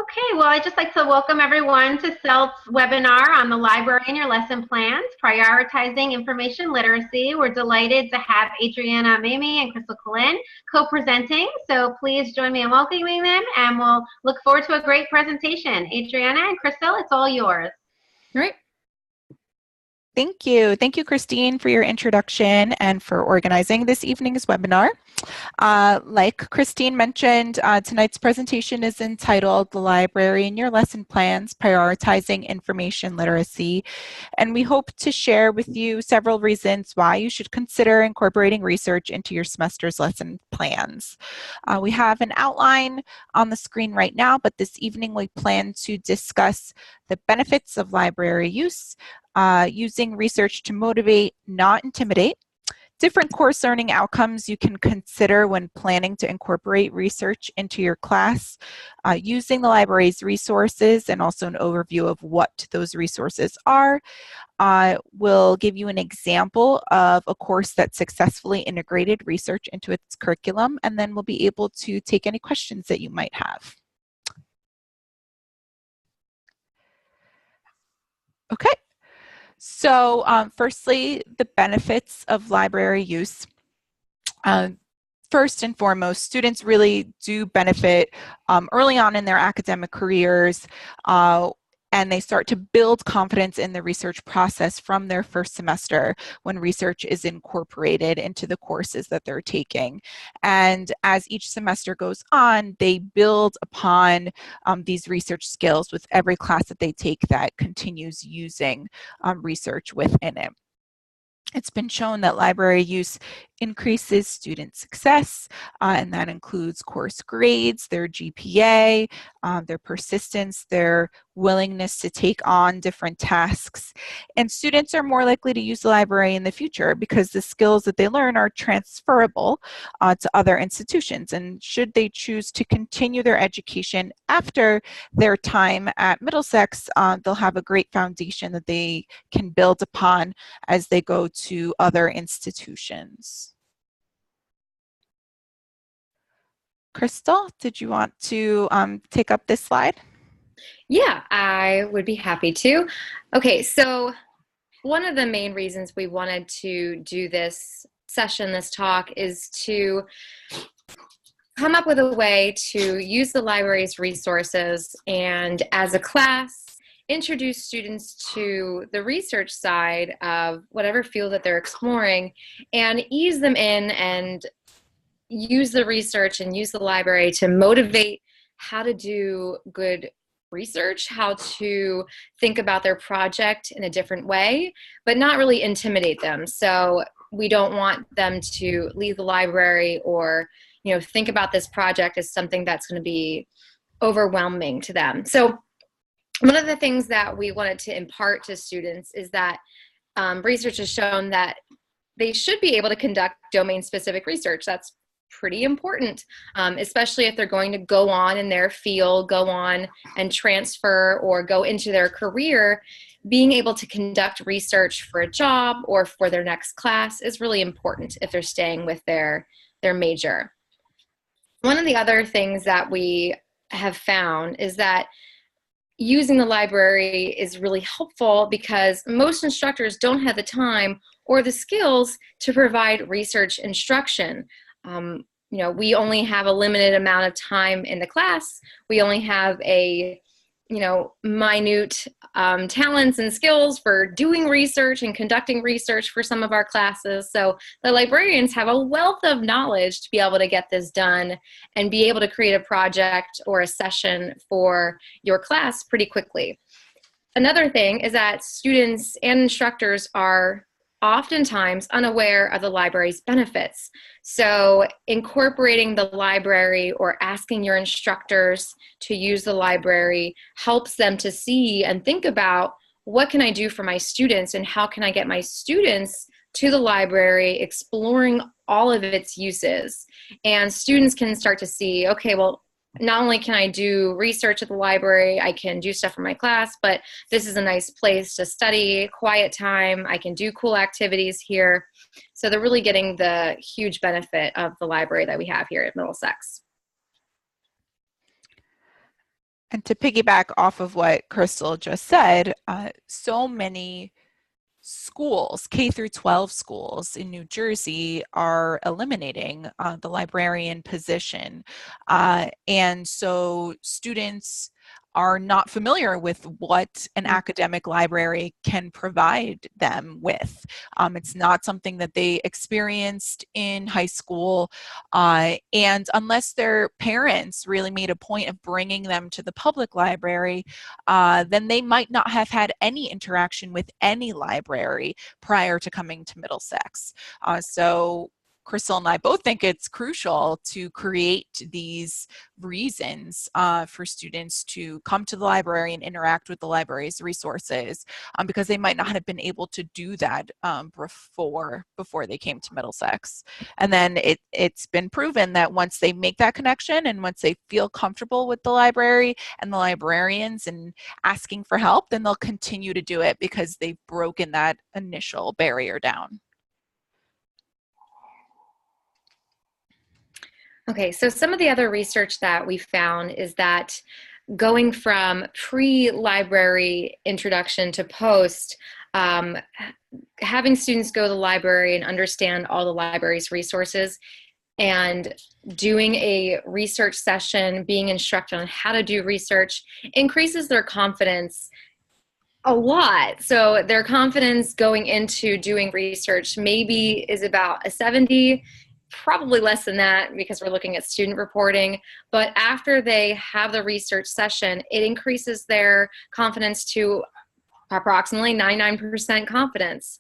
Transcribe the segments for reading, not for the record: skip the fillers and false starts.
Okay, well, I'd just like to welcome everyone to CELT's webinar on the library and your lesson plans, prioritizing information literacy. We're delighted to have Adriana, Mamay, and Quillen co-presenting. So please join me in welcoming them, and we'll look forward to a great presentation. Adriana and Crystal, it's all yours. All right. Thank you. Thank you, Christine, for your introduction and for organizing this evening's webinar. Like Christine mentioned, tonight's presentation is entitled The Library and Your Lesson Plans, Prioritizing Information Literacy. And we hope to share with you several reasons why you should consider incorporating research into your semester's lesson plans. We have an outline on the screen right now, but this evening we plan to discuss the benefits of library use, using research to motivate, not intimidate, different course learning outcomes you can consider when planning to incorporate research into your class, using the library's resources, and also an overview of what those resources are. We'll give you an example of a course that successfully integrated research into its curriculum, and then we'll be able to take any questions that you might have. Okay. So firstly, the benefits of library use. First and foremost, students really do benefit early on in their academic careers, and they start to build confidence in the research process from their first semester when research is incorporated into the courses that they're taking. And as each semester goes on, they build upon these research skills with every class that they take that continues using research within it. It's been shown that library use increases student success, and that includes course grades, their GPA, their persistence, their willingness to take on different tasks. And students are more likely to use the library in the future because the skills that they learn are transferable to other institutions. And should they choose to continue their education after their time at Middlesex, they'll have a great foundation that they can build upon as they go to other institutions. Crystal, did you want to take up this slide? Yeah, I would be happy to. Okay, so one of the main reasons we wanted to do this session, this talk, is to come up with a way to use the library's resources and, as a class, introduce students to the research side of whatever field that they're exploring and ease them in and use the research and use the library to motivate how to do good research, how to think about their project in a different way, but not really intimidate them. So we don't want them to leave the library or, think about this project as something that's going to be overwhelming to them. So one of the things that we wanted to impart to students is that research has shown that they should be able to conduct domain-specific research. That's pretty important, especially if they're going to go on in their field, go on and transfer or go into their career. Being able to conduct research for a job or for their next class is really important if they're staying with their major. One of the other things that we have found is that using the library is really helpful because most instructors don't have the time or the skills to provide research instruction. We only have a limited amount of time in the class. We only have a, minute talents and skills for doing research and conducting research for some of our classes. So the librarians have a wealth of knowledge to be able to get this done and be able to create a project or a session for your class pretty quickly. Another thing is that students and instructors are oftentimes unaware of the library's benefits. So incorporating the library or asking your instructors to use the library helps them to see and think about what can I do for my students and how can I get my students to the library exploring all of its uses. And students can start to see, okay, well, not only can I do research at the library, I can do stuff for my class, but this is a nice place to study, quiet time, I can do cool activities here. So they're really getting the huge benefit of the library that we have here at Middlesex. And to piggyback off of what Crystal just said, so many schools, K through 12 schools in New Jersey, are eliminating the librarian position. And so students are not familiar with what an academic library can provide them with. It's not something that they experienced in high school. And unless their parents really made a point of bringing them to the public library, then they might not have had any interaction with any library prior to coming to Middlesex. So Crystal and I both think it's crucial to create these reasons for students to come to the library and interact with the library's resources, because they might not have been able to do that before they came to Middlesex. And then it's been proven that once they make that connection and once they feel comfortable with the library and the librarians and asking for help, then they'll continue to do it because they've broken that initial barrier down. Okay, so some of the other research that we found is that going from pre-library introduction to post, having students go to the library and understand all the library's resources and doing a research session, being instructed on how to do research, increases their confidence a lot. So their confidence going into doing research maybe is about a 70, probably less than that because we're looking at student reporting. But after they have the research session, it increases their confidence to approximately 99% confidence.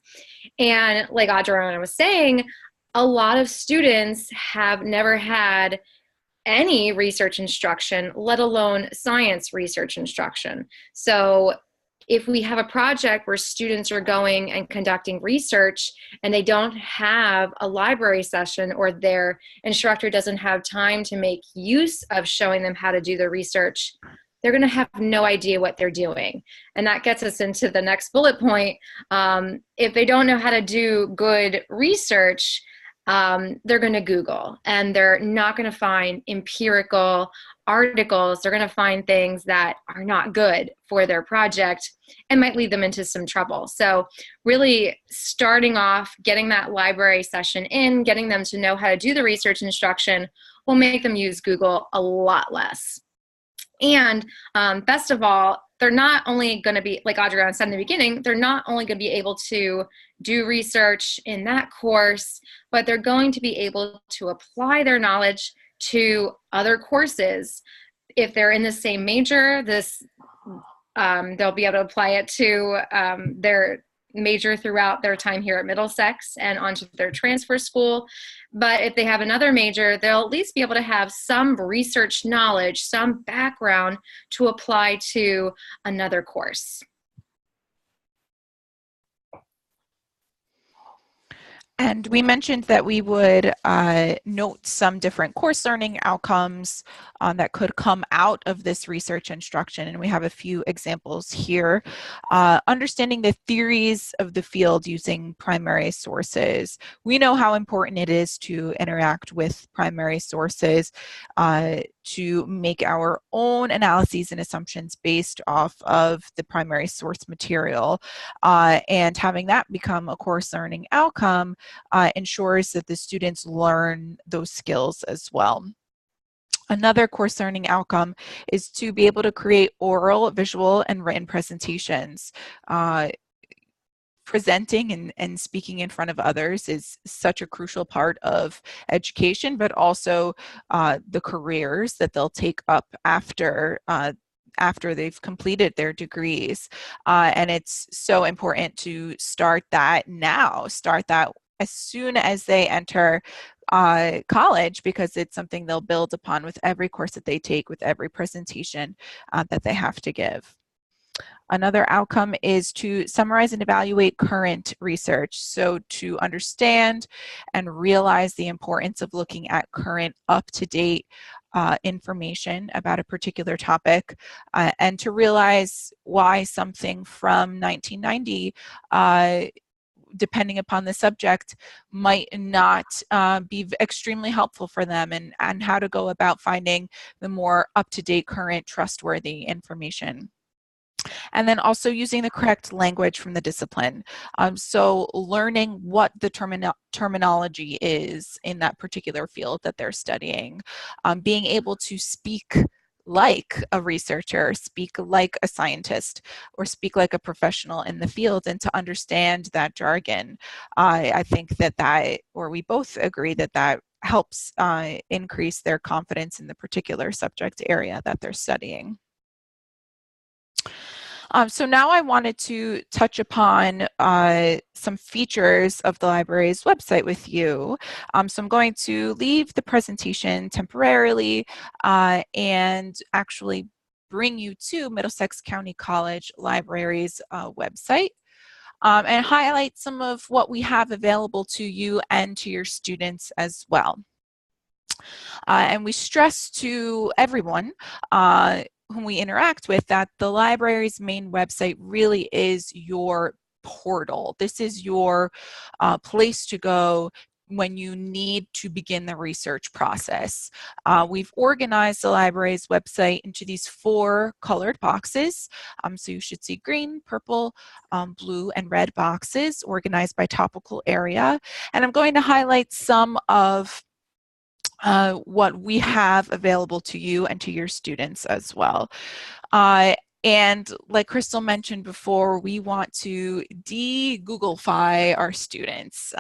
And like Adriana was saying, a lot of students have never had any research instruction, let alone science research instruction. So if we have a project where students are going and conducting research and they don't have a library session, or their instructor doesn't have time to make use of showing them how to do the research, they're going to have no idea what they're doing. And that gets us into the next bullet point. If they don't know how to do good research, they're going to Google, and they're not going to find empirical articles. They're going to find things that are not good for their project and might lead them into some trouble. So really starting off, getting that library session in, getting them to know how to do the research instruction will make them use Google a lot less. And best of all, they're not only going to be, like Adriana said in the beginning, they're not only going to be able to do research in that course, but they're going to be able to apply their knowledge to other courses. If they're in the same major, they'll be able to apply it to their major throughout their time here at Middlesex and onto their transfer school. But if they have another major, they'll at least be able to have some research knowledge, some background to apply to another course. And we mentioned that we would note some different course learning outcomes that could come out of this research instruction, and we have a few examples here. Understanding the theories of the field using primary sources. We know how important it is to interact with primary sources to make our own analyses and assumptions based off of the primary source material, and having that become a course learning outcome ensures that the students learn those skills as well. Another course learning outcome is to be able to create oral, visual, and written presentations. Presenting and speaking in front of others is such a crucial part of education, but also the careers that they'll take up after they've completed their degrees. And it's so important to start that now, start that as soon as they enter college, because it's something they'll build upon with every course that they take, with every presentation that they have to give. Another outcome is to summarize and evaluate current research. So to understand and realize the importance of looking at current, up-to-date information about a particular topic, and to realize why something from 1990 depending upon the subject, might not be extremely helpful for them, and how to go about finding the more up-to-date, current, trustworthy information. And then also using the correct language from the discipline. So learning what the terminology is in that particular field that they're studying. Being able to speak like a researcher, speak like a scientist, or speak like a professional in the field, and to understand that jargon. I think that, or we both agree that helps increase their confidence in the particular subject area that they're studying. So now I wanted to touch upon some features of the library's website with you. So I'm going to leave the presentation temporarily and actually bring you to Middlesex County College Library's website and highlight some of what we have available to you and to your students as well. And we stress to everyone whom we interact with that the library's main website really is your portal. This is your place to go when you need to begin the research process. We've organized the library's website into these 4 colored boxes. So you should see green, purple, blue, and red boxes organized by topical area. And I'm going to highlight some of what we have available to you and to your students as well. And like Crystal mentioned before, we want to de-Googlify our students.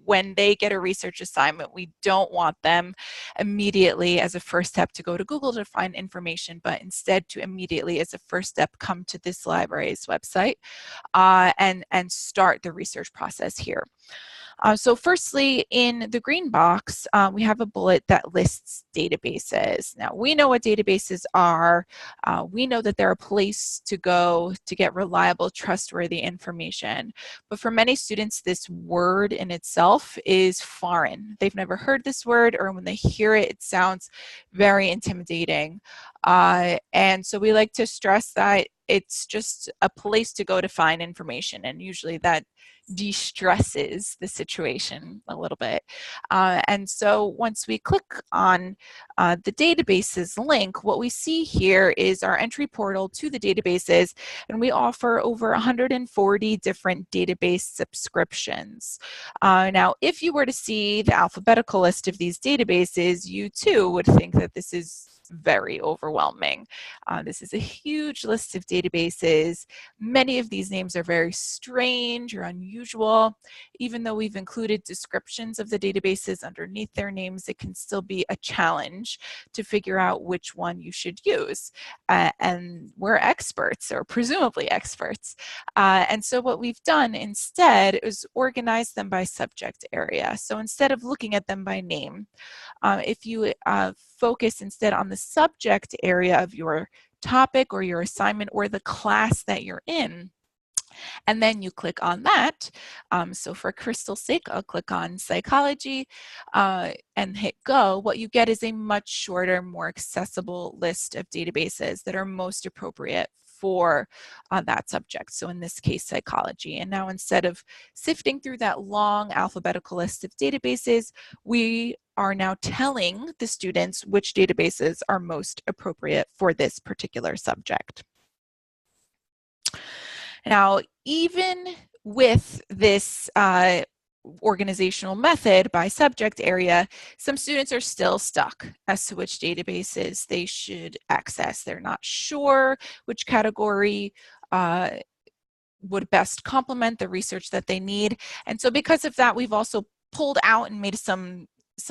When they get a research assignment, we don't want them immediately as a first step to go to Google to find information, but instead to immediately as a first step come to this library's website and start the research process here. So firstly, in the green box, we have a bullet that lists databases. Now, we know what databases are. We know that they're a place to go to get reliable, trustworthy information. But for many students, this word in itself is foreign. They've never heard this word, or when they hear it, it sounds very intimidating. And so we like to stress that it's just a place to go to find information, and usually that de-stresses the situation a little bit. And so once we click on the databases link, what we see here is our entry portal to the databases, and we offer over 140 different database subscriptions. Now, if you were to see the alphabetical list of these databases, you too would think that this is very overwhelming. This is a huge list of databases. Many of these names are very strange or unusual. Even though we've included descriptions of the databases underneath their names, it can still be a challenge to figure out which one you should use. And we're experts, or presumably experts. And so what we've done instead is organize them by subject area. So instead of looking at them by name, if you focus instead on the subject area of your topic or your assignment or the class that you're in, and then you click on that. So for Crystal's sake, I'll click on psychology and hit go. What you get is a much shorter, more accessible list of databases that are most appropriate for that subject. So in this case, psychology. And now instead of sifting through that long alphabetical list of databases, we are now telling the students which databases are most appropriate for this particular subject. Now, even with this organizational method by subject area, some students are still stuck as to which databases they should access. They're not sure which category would best complement the research that they need. And so because of that, we've also pulled out and made some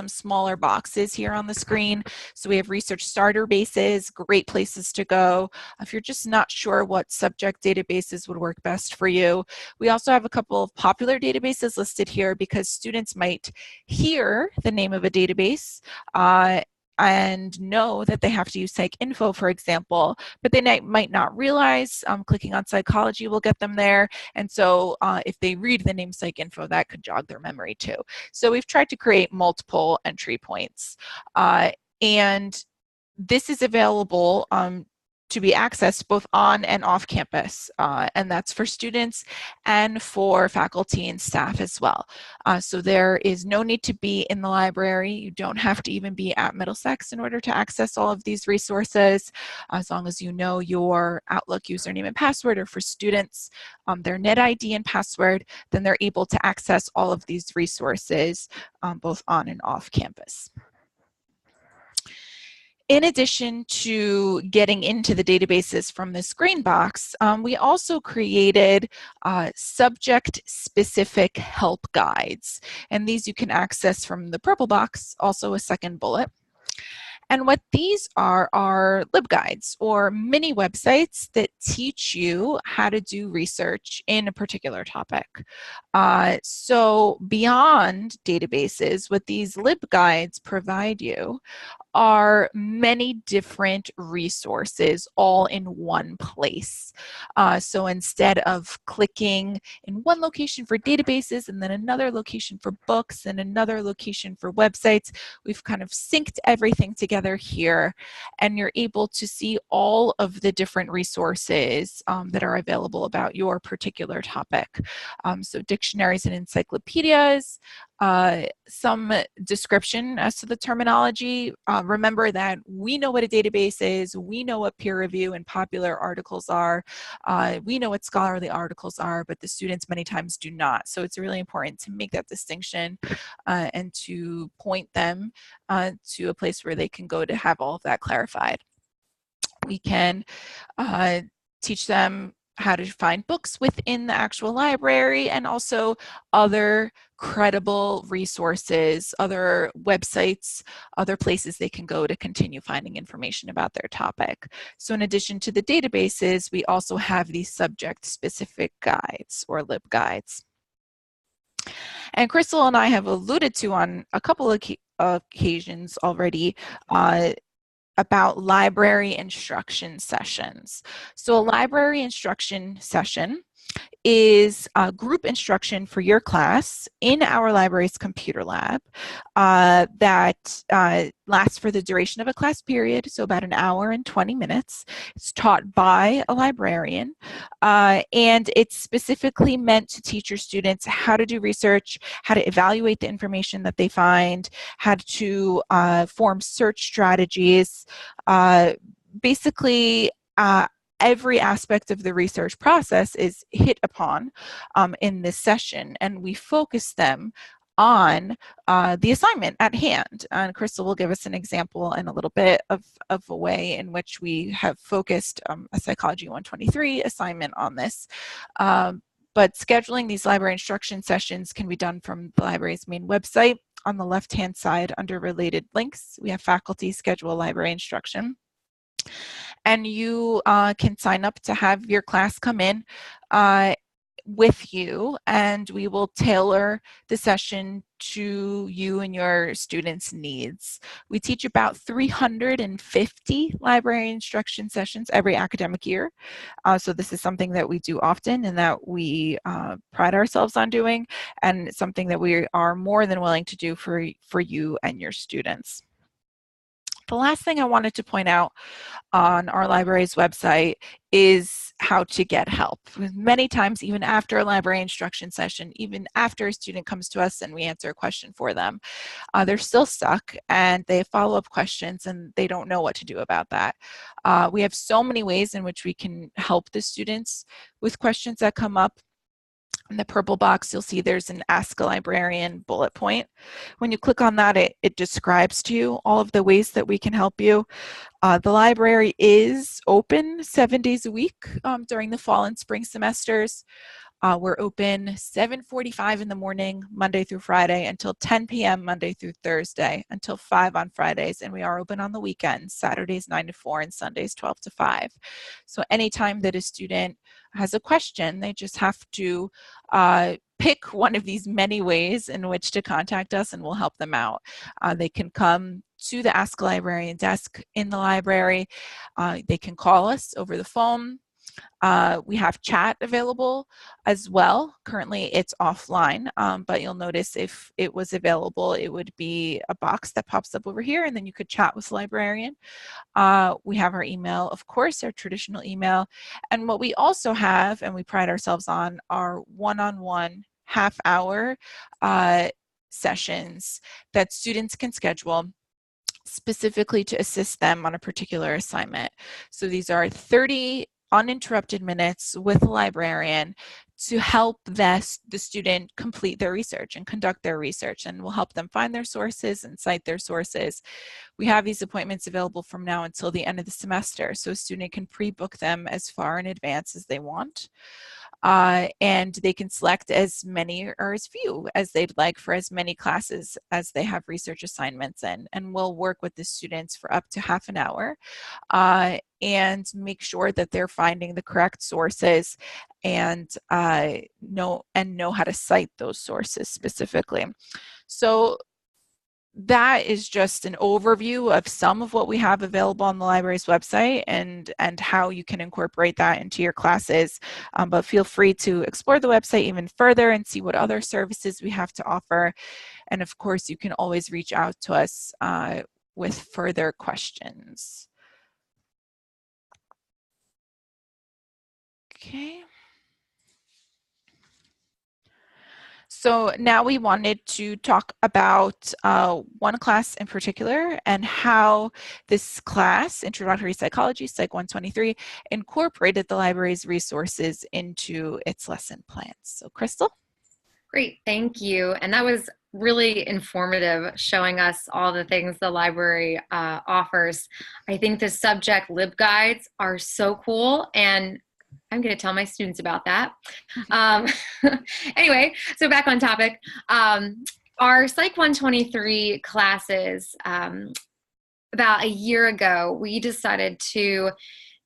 smaller boxes here on the screen. So we have research starter bases, great places to go if you're just not sure what subject databases would work best for you. We also have a couple of popular databases listed here because students might hear the name of a database and know that they have to use PsycInfo, for example, but they might not realize clicking on psychology will get them there. And so if they read the name PsycInfo, that could jog their memory too. So we've tried to create multiple entry points. And this is available to be accessed both on and off campus, and that's for students and for faculty and staff as well. So there is no need to be in the library. You don't have to even be at Middlesex in order to access all of these resources, as long as you know your Outlook username and password, or for students, their NIT ID and password, then they're able to access all of these resources both on and off campus. In addition to getting into the databases from this green box, we also created subject-specific help guides. And these you can access from the purple box, also a second bullet. And what these are LibGuides, or mini websites that teach you how to do research in a particular topic. So beyond databases, what these LibGuides provide you are many different resources all in one place. So instead of clicking in one location for databases and then another location for books and another location for websites, we've kind of synced everything together here, and you're able to see all of the different resources that are available about your particular topic. So dictionaries and encyclopedias, some description as to the terminology. Remember that we know what a database is, we know what peer review and popular articles are, we know what scholarly articles are, but the students many times do not. So it's really important to make that distinction and to point them to a place where they can go to have all of that clarified. We can teach them how to find books within the actual library, and also other credible resources, other websites, other places they can go to continue finding information about their topic. So in addition to the databases, we also have these subject-specific guides, or LibGuides. And Crystal and I have alluded to on a couple of occasions already about library instruction sessions. So a library instruction session is a group instruction for your class in our library's computer lab that lasts for the duration of a class period, so about an hour and 20 minutes. It's taught by a librarian, and it's specifically meant to teach your students how to do research, how to evaluate the information that they find, how to form search strategies, basically every aspect of the research process is hit upon in this session, and we focus them on the assignment at hand. And Crystal will give us an example in a little bit of a way in which we have focused a Psychology 123 assignment on this. But scheduling these library instruction sessions can be done from the library's main website. On the left-hand side, under related links, we have faculty schedule library instruction. And you can sign up to have your class come in with you, and we will tailor the session to you and your students' needs. We teach about 350 library instruction sessions every academic year. So this is something that we do often and that we pride ourselves on doing, and something that we are more than willing to do for you and your students. The last thing I wanted to point out on our library's website is how to get help. Many times, even after a library instruction session, even after a student comes to us and we answer a question for them, they're still stuck and they have follow-up questions and they don't know what to do about that. We have so many ways in which we can help the students with questions that come up. In the purple box, you'll see there's an Ask a Librarian bullet point. When you click on that, it describes to you all of the ways that we can help you. The library is open 7 days a week during the fall and spring semesters. We're open 7:45 in the morning, Monday through Friday, until 10 p.m. Monday through Thursday, until 5 on Fridays, and we are open on the weekends, Saturdays 9 to 4 and Sundays 12 to 5. So anytime that a student has a question, they just have to pick one of these many ways in which to contact us, and we'll help them out. They can come to the Ask a Librarian desk in the library. They can call us over the phone. We have chat available as well. Currently it's offline, but you'll notice if it was available, it would be a box that pops up over here, and then you could chat with the librarian. We have our email, of course, our traditional email. And what we also have, and we pride ourselves on, are one-on-one half-hour sessions that students can schedule specifically to assist them on a particular assignment. So these are 30 uninterrupted minutes with a librarian to help the student complete their research and conduct their research, and we'll help them find their sources and cite their sources. We have these appointments available from now until the end of the semester, so a student can pre-book them as far in advance as they want. And they can select as many or as few as they'd like for as many classes as they have research assignments in. And we'll work with the students for up to half an hour and make sure that they're finding the correct sources and know how to cite those sources specifically. So that is just an overview of some of what we have available on the library's website and how you can incorporate that into your classes. But feel free to explore the website even further and see what other services we have to offer. And of course, you can always reach out to us with further questions. Okay. So now we wanted to talk about one class in particular and how this class, Introductory Psychology, Psych 123, incorporated the library's resources into its lesson plans. So Crystal? Great, thank you. And that was really informative, showing us all the things the library offers. I think the subject LibGuides are so cool, and I'm going to tell my students about that. Anyway, so back on topic. Our Psych 123 classes, about a year ago, we decided to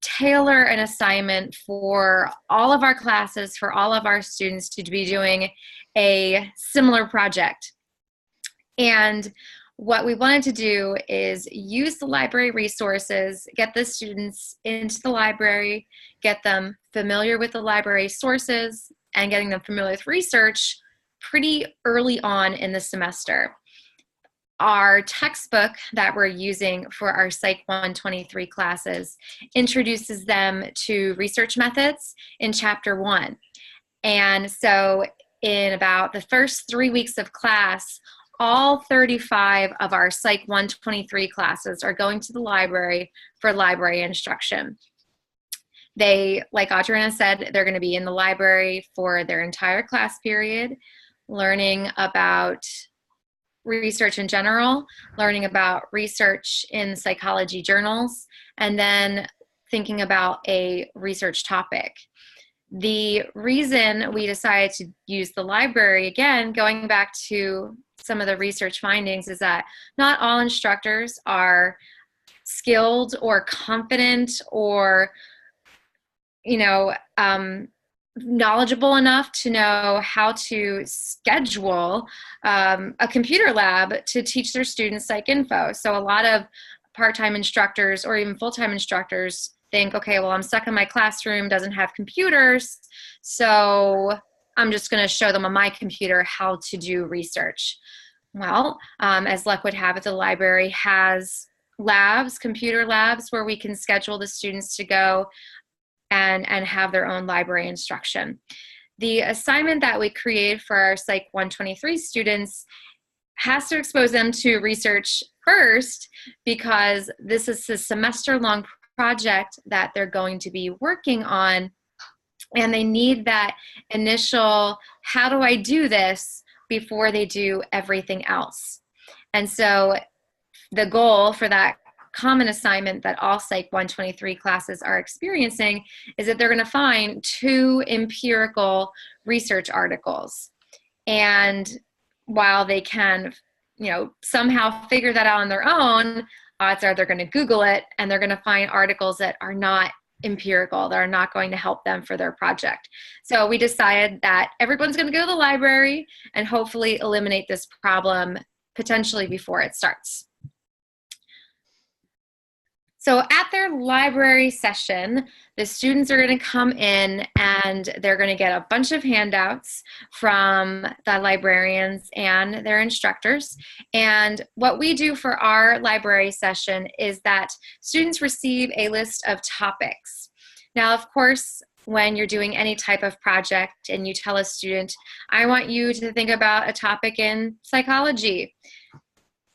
tailor an assignment for all of our classes, for all of our students to be doing a similar project. And what we wanted to do is use the library resources, get the students into the library, get them familiar with the library sources, and getting them familiar with research pretty early on in the semester. Our textbook that we're using for our Psych 123 classes introduces them to research methods in Chapter 1. And so in about the first 3 weeks of class, all 35 of our Psych 123 classes are going to the library for library instruction. They, like Adriana said, they're going to be in the library for their entire class period, learning about research in general, learning about research in psychology journals, and then thinking about a research topic. The reason we decided to use the library, again, going back to some of the research findings, is that not all instructors are skilled or confident or, knowledgeable enough to know how to schedule a computer lab to teach their students psych info. So a lot of part-time instructors or even full-time instructors think, okay, well, I'm stuck in my classroom, doesn't have computers, so I'm just going to show them on my computer how to do research. Well, as luck would have it, the library has labs, computer labs, where we can schedule the students to go and have their own library instruction. The assignment that we create for our Psych 123 students has to expose them to research first, because this is a semester-long project that they're going to be working on, and they need that initial, how do I do this, before they do everything else. And so the goal for that common assignment that all Psych 123 classes are experiencing is that they're going to find 2 empirical research articles. And while they can, somehow figure that out on their own, odds are they're going to Google it, and they're going to find articles that are not empirical, that are not going to help them for their project. So we decided that everyone's going to go to the library and hopefully eliminate this problem potentially before it starts. So at their library session, the students are going to come in and they're going to get a bunch of handouts from the librarians and their instructors. And what we do for our library session is that students receive a list of topics. Now, of course, when you're doing any type of project and you tell a student, I want you to think about a topic in psychology,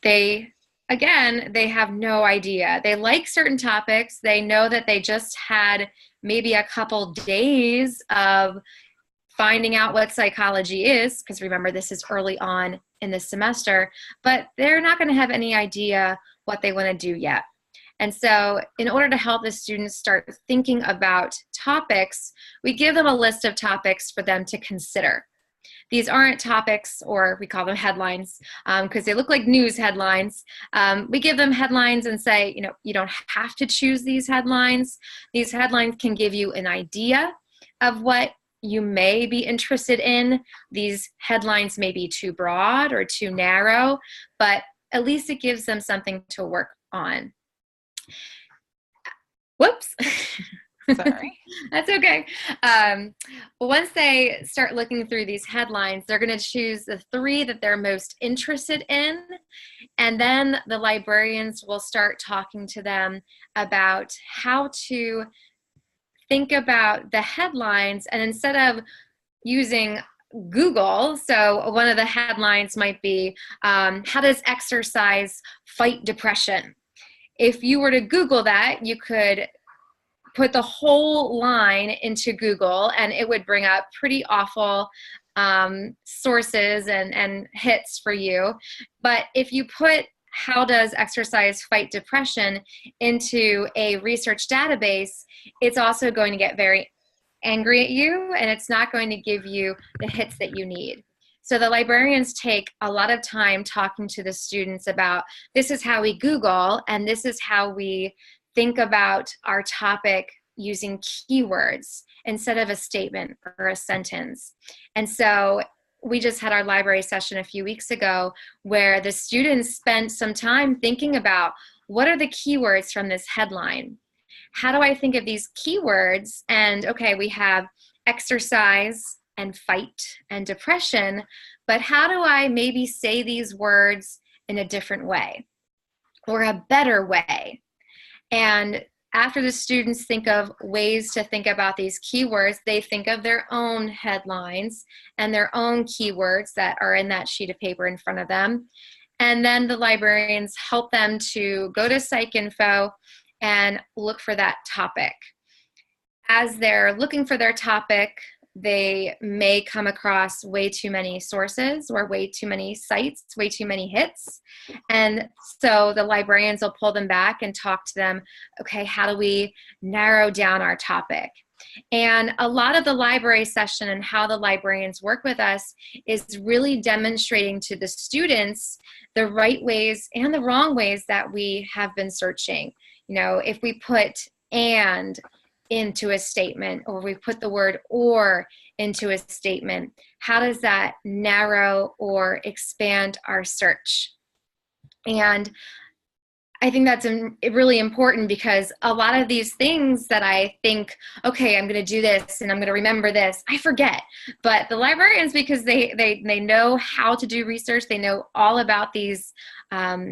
they have no idea. They like certain topics. They know that they just had maybe a couple days of finding out what psychology is, because remember, this is early on in the semester, but they're not going to have any idea what they want to do yet. And so in order to help the students start thinking about topics, we give them a list of topics for them to consider. These aren't topics, or we call them headlines, because they look like news headlines. We give them headlines and say, you don't have to choose these headlines. These headlines can give you an idea of what you may be interested in. These headlines may be too broad or too narrow, but at least it gives them something to work on. Whoops. Sorry. That's okay. Once they start looking through these headlines, they're going to choose the 3 that they're most interested in. And then the librarians will start talking to them about how to think about the headlines. And instead of using Google, so one of the headlines might be, how does exercise fight depression? If you were to Google that, you could put the whole line into Google and it would bring up pretty awful sources and hits for you. But if you put how does exercise fight depression into a research database, it's also going to get very angry at you, and it's not going to give you the hits that you need. So the librarians take a lot of time talking to the students about, this is how we Google, and this is how we think about our topic using keywords instead of a statement or a sentence. And so we just had our library session a few weeks ago where the students spent some time thinking about, what are the keywords from this headline? How do I think of these keywords? And okay, we have exercise and fight and depression, but how do I maybe say these words in a different way or a better way? And after the students think of ways to think about these keywords, they think of their own headlines and their own keywords that are in that sheet of paper in front of them. And then the librarians help them to go to PsycInfo and look for that topic. As they're looking for their topic, they may come across way too many sources or way too many sites, way too many hits. And so the librarians will pull them back and talk to them, okay, how do we narrow down our topic? And a lot of the library session and how the librarians work with us is really demonstrating to the students the right ways and the wrong ways that we have been searching. If we put and into a statement, or we put the word or into a statement, how does that narrow or expand our search? And I think that's really important, because a lot of these things that I think, okay, I'm going to do this and I'm going to remember this, I forget. But the librarians, because they know how to do research, they know all about these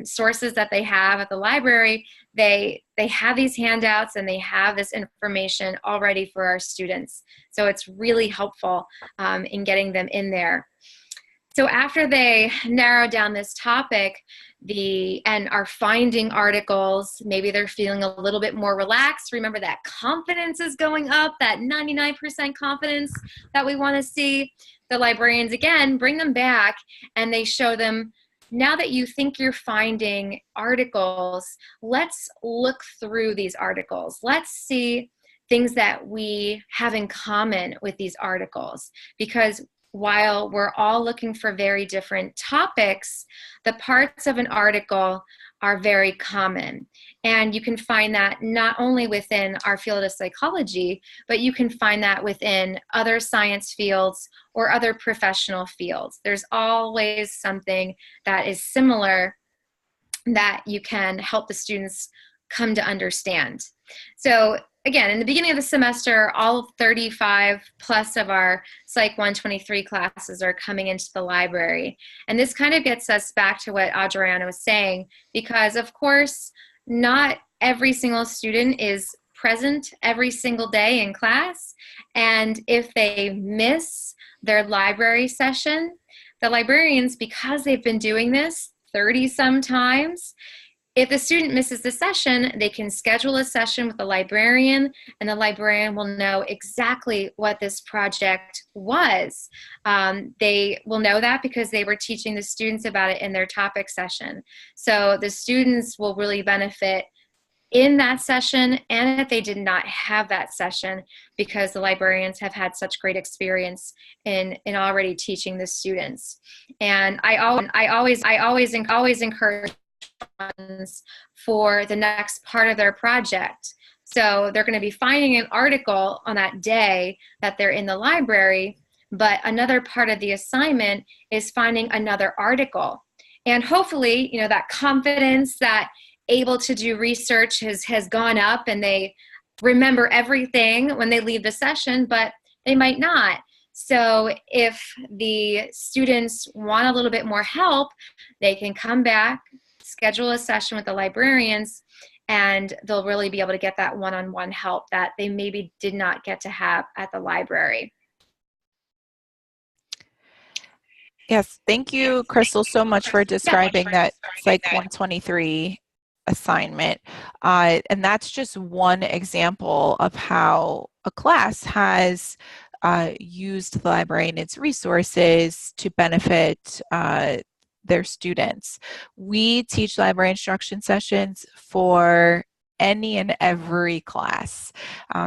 sources that they have at the library, they have these handouts and they have this information already for our students. So it's really helpful in getting them in there. So after they narrow down this topic and are finding articles, maybe they're feeling a little bit more relaxed. Remember, that confidence is going up, that 99% confidence that we want to see. The librarians, again, bring them back and they show them, now that you think you're finding articles, let's look through these articles. Let's see things that we have in common with these articles, because while we're all looking for very different topics, the parts of an article are very common. And you can find that not only within our field of psychology, but you can find that within other science fields or other professional fields. There's always something that is similar that you can help the students come to understand. So again, in the beginning of the semester, all 35 plus of our Psych 123 classes are coming into the library. And this kind of gets us back to what Adriana was saying, because of course, not every single student is present every single day in class. And if they miss their library session, the librarians, because they've been doing this 30 some times, if the student misses the session, they can schedule a session with the librarian, and the librarian will know exactly what this project was. They will know that because they were teaching the students about it in their topic session. So the students will really benefit in that session, and if they did not have that session, because the librarians have had such great experience in already teaching the students. And I always encourage for the next part of their project. So they're going to be finding an article on that day that they're in the library, but another part of the assignment is finding another article. And hopefully, you know, that confidence, that able to do research has gone up, and they remember everything when they leave the session, but they might not. So if the students want a little bit more help, they can come back, schedule a session with the librarians, and they'll really be able to get that one-on-one help that they maybe did not get to have at the library. Yes, thank you, Crystal, so much for describing that Psych 123 assignment. And that's just one example of how a class has used the library and its resources to benefit their students. We teach library instruction sessions for any and every class.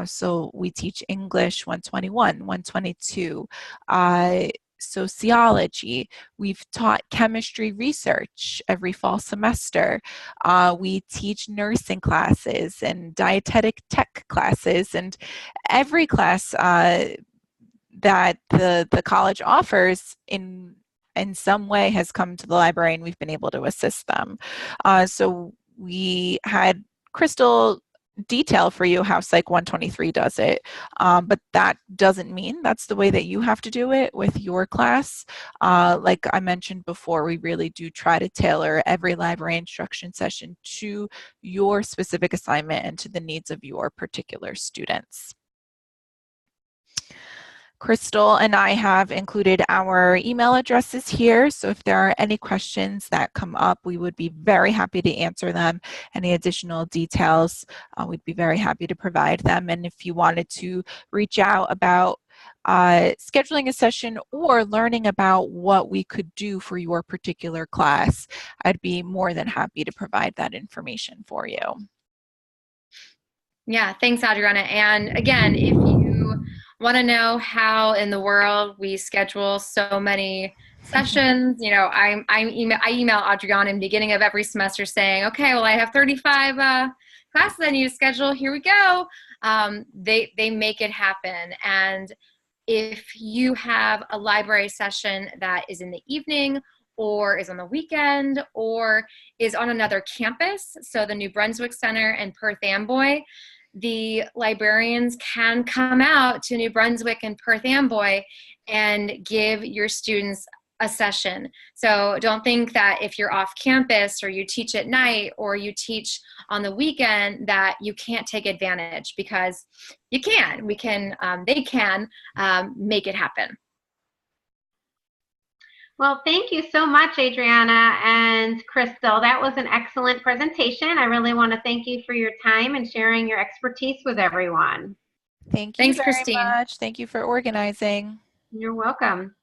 So we teach English 121, 122, sociology. We've taught chemistry research every fall semester. We teach nursing classes and dietetic tech classes, and every class that the college offers in some way has come to the library, and we've been able to assist them. So we had Crystal detail for you how Psych 123 does it, but that doesn't mean that's the way that you have to do it with your class. Like I mentioned before, we really do try to tailor every library instruction session to your specific assignment and to the needs of your particular students. Crystal and I have included our email addresses here, so if there are any questions that come up, we would be very happy to answer them. Any additional details, we'd be very happy to provide them. And if you wanted to reach out about scheduling a session or learning about what we could do for your particular class, I'd be more than happy to provide that information for you. Yeah, thanks, Adriana. And again, if you want to know how in the world we schedule so many sessions, you know, I email Adriana in the beginning of every semester saying, okay, well, I have 35 classes I need to schedule. Here we go. They make it happen. And if you have a library session that is in the evening, or is on the weekend, or is on another campus, so the New Brunswick Center and Perth Amboy, the librarians can come out to New Brunswick and Perth Amboy and give your students a session. So don't think that if you're off campus or you teach at night or you teach on the weekend that you can't take advantage, because you can. They can make it happen. Well, thank you so much, Adriana and Crystal. That was an excellent presentation. I really want to thank you for your time and sharing your expertise with everyone. Thanks, very Christine. Much. Thank you for organizing. You're welcome.